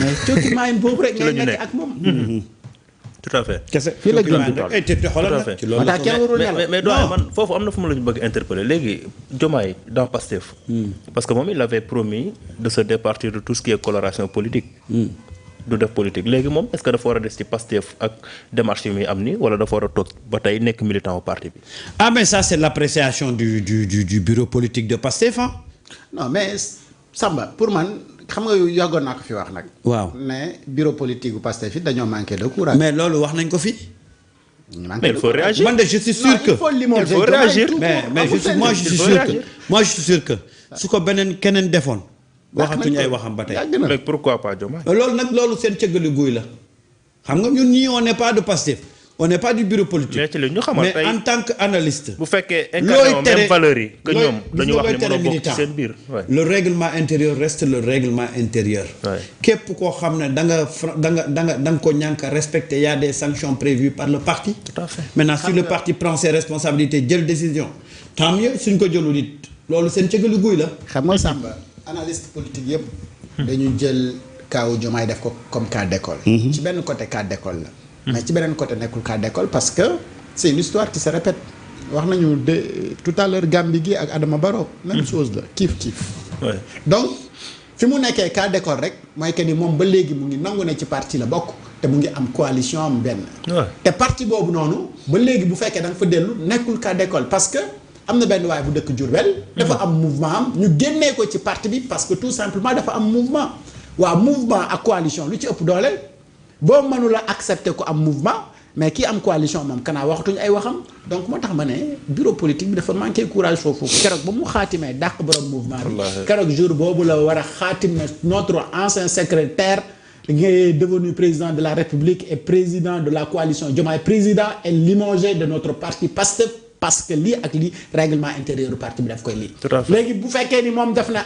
mais cooki maayin boobu rek ngay nekk ak moom. tout à fait. kese fii la gëm tout à fait. mais doyen man foofu am na fu mu la ñu bëgg interpeller léegi Diomaye dans Pastef. parce que moom il avait promis de se départir de tout ce qui est coloration politique. du def politique léegi moom est-ce que dafa war a des ci Pastef ak démarche yi muy am ni wala dafa war a toog ba tey nekk militant au parti bi. ah mais ça c'est l'appréciation du bureau politique de Pastef ah. non mais Samba pour man xam nga yàggoon naa ko fi wax nag. waaw ne bureau politique bu Pastef it dañoo manqué de courage. mais loolu wax nañ ko fi. mais il faut réagir. man de je suis sûr que il faut réagir. mais je suis sûr que su ko keneen defoon. waxatuñu ay waxam ba tey. mais pourquoi pas Diomaye. loolu nag loolu seen cëggali guy la xam nga ñun ñii on n'est pas de Pastef on n'est pas du bureau politique. mais ci li ñu xamal tey mais en tant que analyste. bu fekkee incarné même valeur yi. que ñoom dañu wax ne mën a bokk ci seen biir. le règlement intérieur reste le règlement intérieur. képp koo xam ne da nga ko ñànk a respecté y a des sanctions prévues par le parti. tout à fait. maintenant si le parti prend ses responsabilités jël décision tant mieux suñ ko jëlul it loolu seen cëggali guy la. xam nga Samba analyste politique yëpp. dañu jël kaawu Diomaye def ko comme cas d'école. ci benn côté cas d'école la. mais ci beneen côté nekkul cas d'école parce que c'est une histoire qui se répète wax nañu tout à l'heure Gambie gi ak Adama Barrow même chose la kiif donc fi mu nekkee cas d'école rek mooy que ni moom ba léegi mu ngi nangu ne ci parti la bokk te mu ngi am coalition am benn te parti boobu noonu ba léegi bu fekkee da nga fa dellu nekkul cas d'école parce que am na benn waay bu dëkk Diourbel dafa am mouvement am ñu génnee ko ci parti bi parce que tout simplement dafa am mouvement waaw mouvement ak coalition lu ci ëpp doole boo mënula accepter ko am mouvement mais kii am coalition moom kanaa waxatuñu ay waxam donc moo tax ma ne bureau politique bi dafa manqué courage foofu keroog ba mu xaatimee dàq borom mouvement bi keroog jour boobu la war a xaatim ne notre ancien secrétaire qui est devenu président de la République et président de la coalition Diomaye président est limogé de notre parti Pastef parce que lii ak lii règlement intérieur du parti bi daf koy lii léegi bu fekkee ni moom def na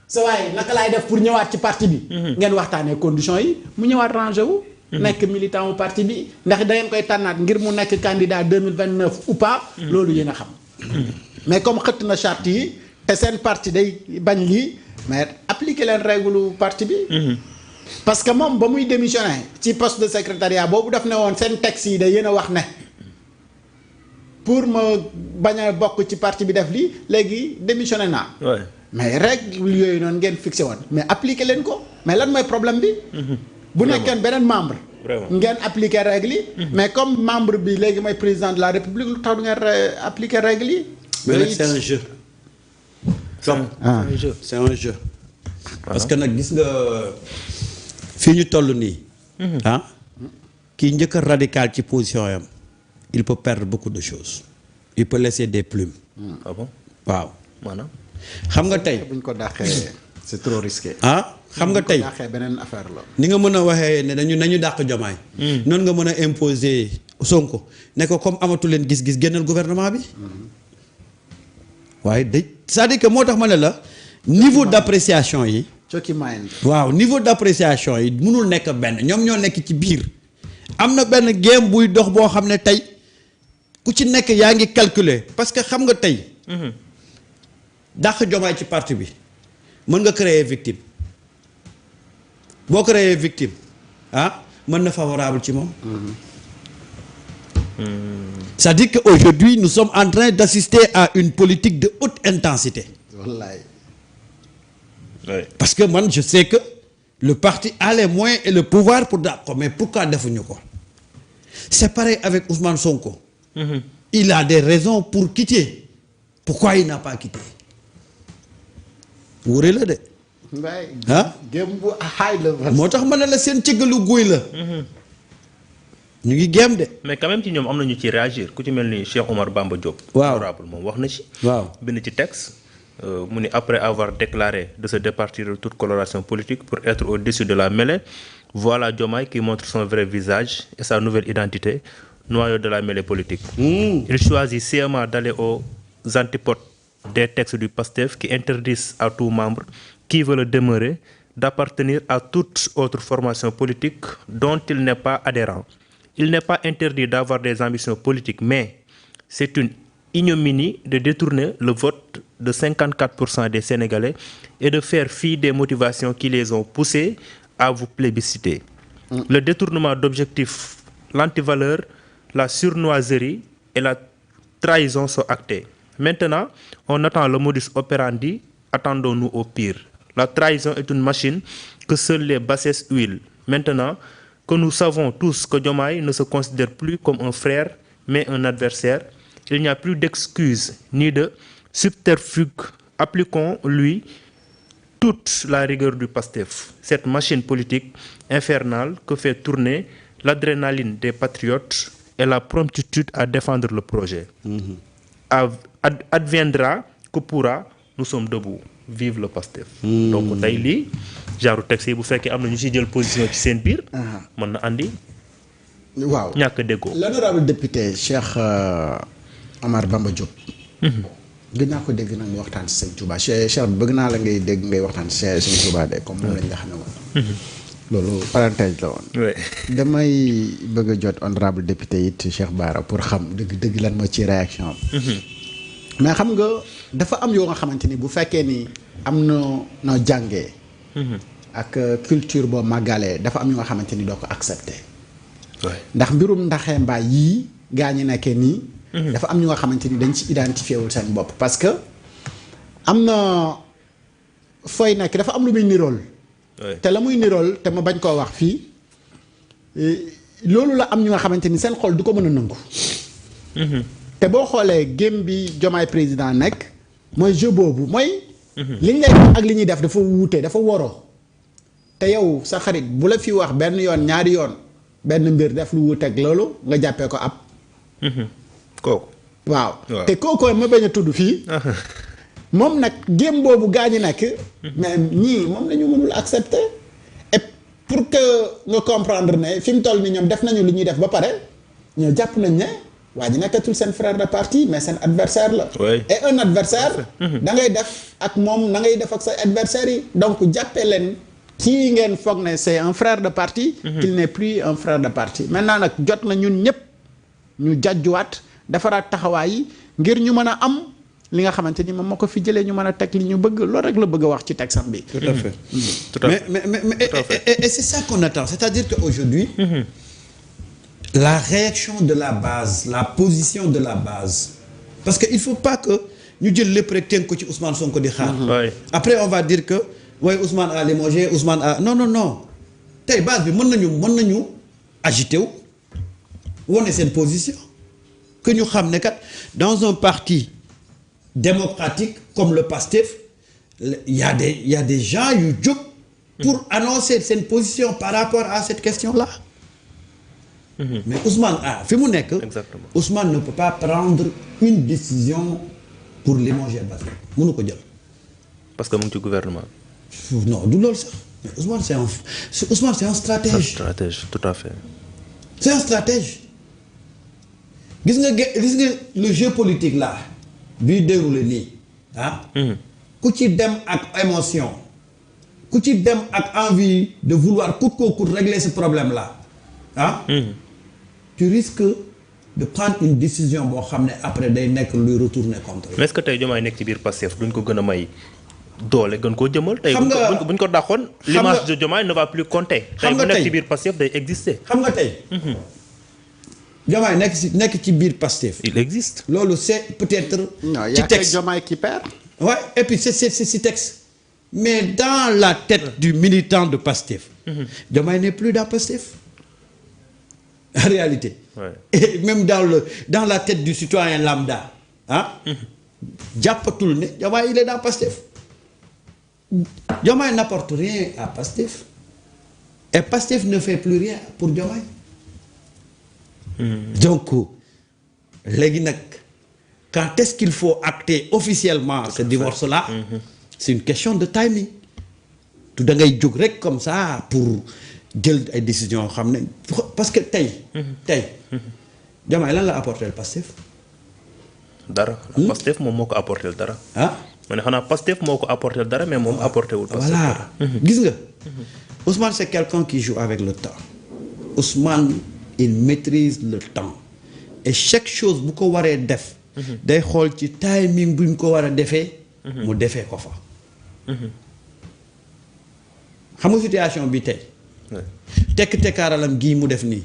sa waaye naka laay def pour ñëwaat ci parti bi ngeen waxtaanee conditions yi mu ñëwaat rangé wu nekk militant wu parti bi ndax da ngeen koy tànnaat ngir mu nekk candidat 2029 ou pas loolu yéen a xam mais comme xëtt na charte yi te seen parti day bañ lii mais appliquer leen règle parti bi parce que moom ba muy démissionné ci poste de secrétariat boobu daf ne woon seen texte yi da yéen a wax ne pour ma bañ a bokk ci parti bi def lii léegi démissionné naa mais règle yooyu noonu ngeen fixé woon mais appliquer leen ko mais lan mooy problème bi bu nekkeen beneen membre ngeen appliquer règle yi mais comme membre bi léegi mooy président de la République lu tax du ngeen appliquer règle yi mais nag c'est un jeu c'est un jeu parce que nag gis nga fii ñu toll nii kii njëkk a radical ci position yam il peut perdre beaucoup de choses il peut laisser des plumes waaw maanaam xam nga tey buñ ko dàqee c'est trop risqué. xam nga tey beneen affaire la. ni nga mën a waxee ne nañu dàq Diomaye. noonu nga mën a imposer Sonko ne ko comme amatu leen gis-gis génnal gouvernement bi. waaye c'est-à-dire que moo tax ma ne la niveau d'appréciation yi. waaw niveau d'appréciation yi mënul nekk benn ñoom ñoo nekk ci biir. am na benn game buy dox boo xam ne tey ku ci nekk yaa ngi calculer parce que xam nga tey. dàq Diomaye ci parti bi mën nga créer victime boo créer victime mën na favorable ci moom. C'est-à-dire qu'aujourd'hui nous sommes en train d'assister à une politique de haute intensité. Wallaay. Parce que man je sais que le parti a les moyens et le pouvoir pour dàq ko mais pourquoi defuñu ko. C'est pareil avec Ousmane Sonko. Il a des raisons pour quitter. Pourquoi il n'a pas quitté. wóore la de. gém bu high level. moo tax ma ne la seen cëggalu guy la. ñu ngi gém de. mais quand même ci ñoom am na ñu ci réagir ku ci mel ni Cheikh Omar Bamba Diop. waaw honorable moom wax na ci. waaw bind ci texte. mu ni après avoir déclaré de se départir de toute coloration politique pour être au-dessus de la mêlée voilà Diomaye qui montre son vrai visage et sa nouvelle identité noyau de la mêlée politique. Il choisit sciemment d'aller aux antipodes des textes du PASTEF qui interdisent à tout membre qui veut le demeurer d'appartenir à toute autre formation politique dont il n'est pas adhérent. Il n'est pas interdit d'avoir des ambitions politiques, mais c'est une ignominie de détourner le vote de 54% des Sénégalais et de faire fi des motivations qui les ont poussés à vous plébisciter. Le détournement d'objectifs, l'antivaleur, la surnoiserie et la trahison sont actés. Maintenant, on attend le modus operandi, attendons-nous au pire. La trahison est une machine que seules les bassesses huilent. Maintenant que nous savons tous que Diomaye ne se considère plus comme un frère, mais un adversaire, il n'y a plus d'excuses ni de subterfuge. Appliquons-lui toute la rigueur du PASTEF, cette machine politique infernale que fait tourner l'adrénaline des patriotes et la promptitude à défendre le projet. Adviendra que pourra, nous sommes debout. Vive le PASTEF. Donc tey lii genre texte yi bu fekkee am na ñu ci jël position ci seen biir. mën na andi. waaw ñàkk a déggoo. l'honorable député Cheikh Omar Bamba Diop. gën naa ko dégg nag ñu waxtaan ci Sëñ Touba Cheikh bëgg naa la ngay dégg ngay waxtaan ci Sëñ Touba de comme moom lañ nga xamee woon. loolu parenthèse la woon. damay bëgg a jot honorable député it Cheikh Bara pour xam dëgg lan moo ci réaction am. mais xam nga dafa am yoo nga xamante ni bu fekkee ni am na noo jàngee. ak culture boo màggalee dafa am yoo nga xamante ni doo ko accepté. ndax mbirum ndaxee mbaay yii gaa ñi nekkee nii. dafa am ñu nga xamante ni dañ ci identifié wul seen bopp parce que am na fooy nekk dafa am lu muy nirool. te la muy nirool te ma bañ koo wax fii loolu la am ñu nga xamante ni seen xol du ko mën a nangu. te boo xoolee game bi Diomaye président nekk mooy jeu boobu mooy. li ñu lay wax ak li ñuy def dafa wuute dafa woroo. te yow sa xarit bu la fi wax benn yoon ñaari yoon benn mbir def lu wuuteeg loolu nga jàppee ko ab. kooku. waaw te kooku ma bañ a tudd fii. moom nag game boobu gaa ñi nekk. mais ñii moom la ñu mënul accepter. et pour que nga comprendre ne fi mu toll nii ñoom def nañu li ñuy def ba pare ñoo jàpp nañ ne. waa ji nekkatul seen frère de parti mais seen adversaire la. et un adversaire da ngay def ak moom na ngay def ak say adversaires yi. donc jàppee leen kii ngeen foog ne c'est un frère de parti. qu'il n'est plus un frère de parti. maintenant nag jot na ñun ñëpp ñu jàjjuwaat defaraat taxawaay yi ngir ñu mën a am li nga xamante ni moom moo ko fi jëlee ñu mën a teg li ñu bëgg loolu rek la bëgg a wax ci texam bi. tout à fait. Mais c'est ça qu'on attend, c'est-à-dire qu'aujourd'hui. La réaction de la base, la position de la base. Parce qu'il ne faut pas que nous disions le prétend que Ousmane Sonko di xaar. Après on va dire que ouais, Ousmane a limogé, Ousmane a. Non. Tey base bi mën nañu agiter wu wane seen position. Que ñu xam ne kat dans un parti démocratique comme le PASTEF, il y a des gens yu jóg pour annoncer seen position par rapport à cette question-là. Mais Ousmane fi mu nekk. Exactement. Ousmane ne peut pas prendre une décision pour limoger Bassirou mënu ko jël. parce que mu ngi ci gouvernement. non du loolu sax mais Ousmane c'est un stratège. Un stratège tout à fait. C'est un stratège. gis nga le jeu politique là bii déroulé nii ku ci dem ak émotion ku ci dem ak envie de vouloir coûte que coûte régler ce problème là tu risques de prendre une décision boo xam ne après day nekk luy retourner contre. mais est-ce que tey Diomaye nekk ci biir Pastef duñ ko gën a may doole gën koo jëmal. tey buñ ko dàqoon. l'image de Diomaye ne va plus compter. tey bu nekk ci biir Pastef day exister. xam nga tey. Diomaye nekk ci biir Pastef. il existe. loolu c'est peut-être. ci texte Diomaye qui perd. Ouais, et puis c'est si texte. Mais dans la tête du militant de Pastef. Diomaye n'est plus dans Pastef. En réalité. Et même dans la tête du citoyen lambda. jàppatul ne Diomaye il est dans Pastef. Diomaye n'apporte rien à Pastef. Et Pastef ne fait plus rien pour Diomaye. Donc léegi nag quand est-ce qu'il faut acter officiellement ce divorce-là? C'est une question de timing. tu da ngay jóg rek comme ça pour jël ay décisions xam ne parce que tey Diomaye lan la apporter Pastef. dara. Pastef moom moo ko apporter dara. ma ne xanaa Pastef moo ko apporter dara mais moom apporter wul. Pastef voilà gis nga. Ousmane c'est quelqu'un qui joue avec le temps. Ousmane il maîtrise le temps et chaque chose bu ko waree def. day xool ci timing bu ñu ko war a defee. mu defee ko fa. xam nga situation bi tey. tekk-tekkaaralam gii mu def nii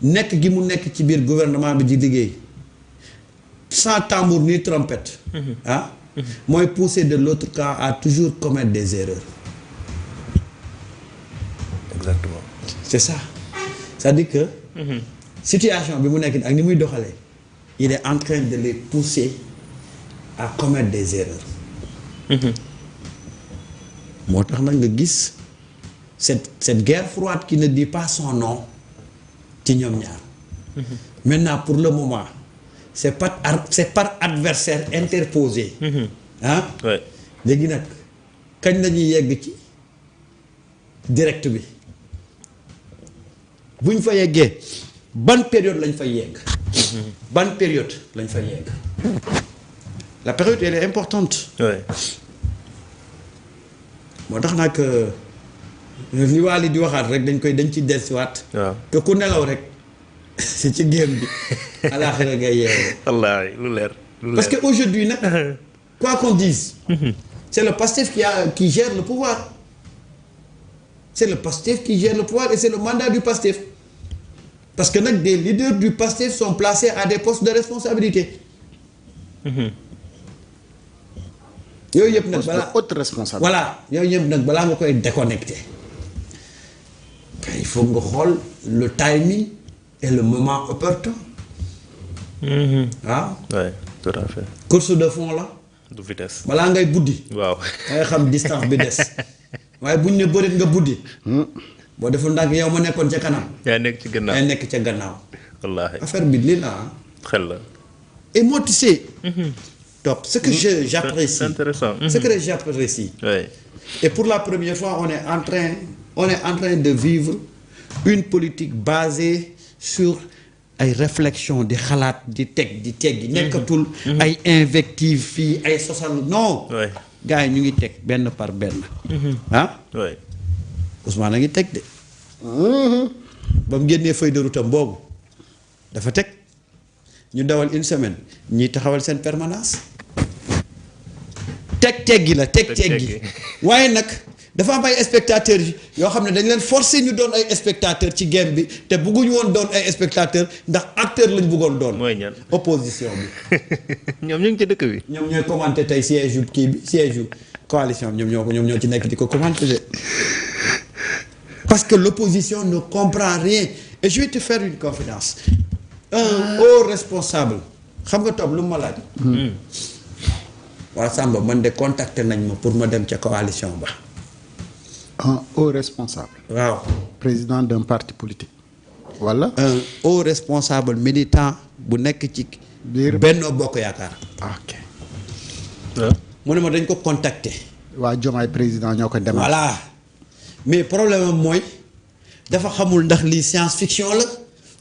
nekk gi mu nekk ci biir gouvernement bi di liggéey sans tambour ni trompette mooy pousser de l'autre camp à toujours commettre des erreurs. Exactement. C'est ça. C'est-à-dire que situation bi mu nekk ak ni muy doxalee il est en train de les pousser à commettre des erreurs. moo tax nag nga gis cette guerre froide qui ne dit pas son nom ci ñoom ñaar. Maintenant pour le moment c'est par adversaire interposé. léegi nag kañ lañuy yegg ci direct bi buñ fa yeggee ban période lañ fay yegg. ban période lañ fay yegg. la période elle est importante. moo tax nag li Waly di waxaat rek dañ ci dellusiwaat. te ku nelaw rek si ci game bi alaaxira ngay yeewu. wallaahi lu leer. parce que aujourd'hui nag quoi qu'on dise. c'est le Pastef qui gère le pouvoir. c'est le Pastef qui gère le pouvoir et c'est le mandat du Pastef. parce que nag des leaders du Pastef sont placés à des postes de responsabilité. yooyu yëpp nag balaa haute responsabilité. voilà yooyu yëpp nag balaa nga koy déconnecté il faut nga xool le timing et le moment opportun. Oui, tout à fait. course de fond la. du vitesse. balaa ngay buddi. waaw ngay xam distance bi des waaye buñ ne bëreet nga buddi. boo deful ndànk yow ma nekkoon ca kanam. yaa nekk ci gannaaw yaa nekk ca gannaaw. wallaahi affaire bi lii la xel la. et moi tu sais. top ce que j'apprécie. C'est intéressant. Ce que j'apprécie. Oui. Et pour la première fois on est en train de vivre une politique basée sur ay réflexion di xalaat di teggi nekkatul ay invective fii ay sosal non. oui. gars yi ñu ngi teg benn par benn. oui. Ousmane a ngi teg de. ba mu génnee feuille de route am boobu dafa teg ñu dawal une semaine ñiy taxawal seen permanence. teggi la teggi waaye nag dafa am ay spectateurs yoo xam ne dañ leen forcer ñu doon ay spectateurs ci game bi te bëgguñu woon doon ay spectateurs ndax acteur lañ bëggoon doon. mooy ñan opposition bi. ñoom ñu ngi ci dëkk bi. ñoom ñooy commenter tey siège yu kii bi siège yu coalition bi ñoom ñoo ci nekk di ko commenter. parce que l'opposition ne comprend rien et je vais te faire une confidence. un haut responsable xam nga toog lu ma laaj. waaw Samba man de contacté nañ ma pour ma dem ca coalition ba. un haut responsable. waaw. président d'un parti politique. wala. un haut responsable militant bu nekk ci. biir Benno Bokk Yaakaar. ok. mu ne ma dañ ko contacté. waa Diomaye président ñoo ko demal. voilà mais problème am mooy dafa xamul ndax lii science fiction la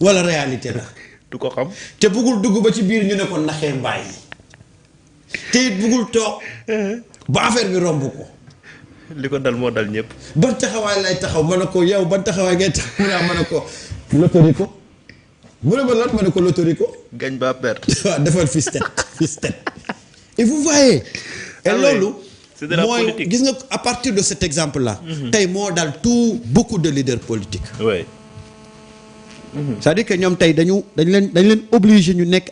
wala réalité la. du ko xam. te bëggul dugg ba ci biir ñu ne ko naxee mbaay. te it bëggul toog ba affaire bi romb ko. li ko dal moo dal ñëpp. ban taxawaay lay taxaw ma ne ko yow ban taxawaay ngay taxaw ma ne ko lotori ko mu ne ma lan ma ne ko lotori ko. gañ ba perte. waaw defal fistet et vous voyez. et loolu. c'est de la politique mooy gis nga à partir de cet exemple là. tey moo dal beaucoup de leaders politiques. oui. c'est-à-dire que ñoom tey dañ leen obligé ñu nekk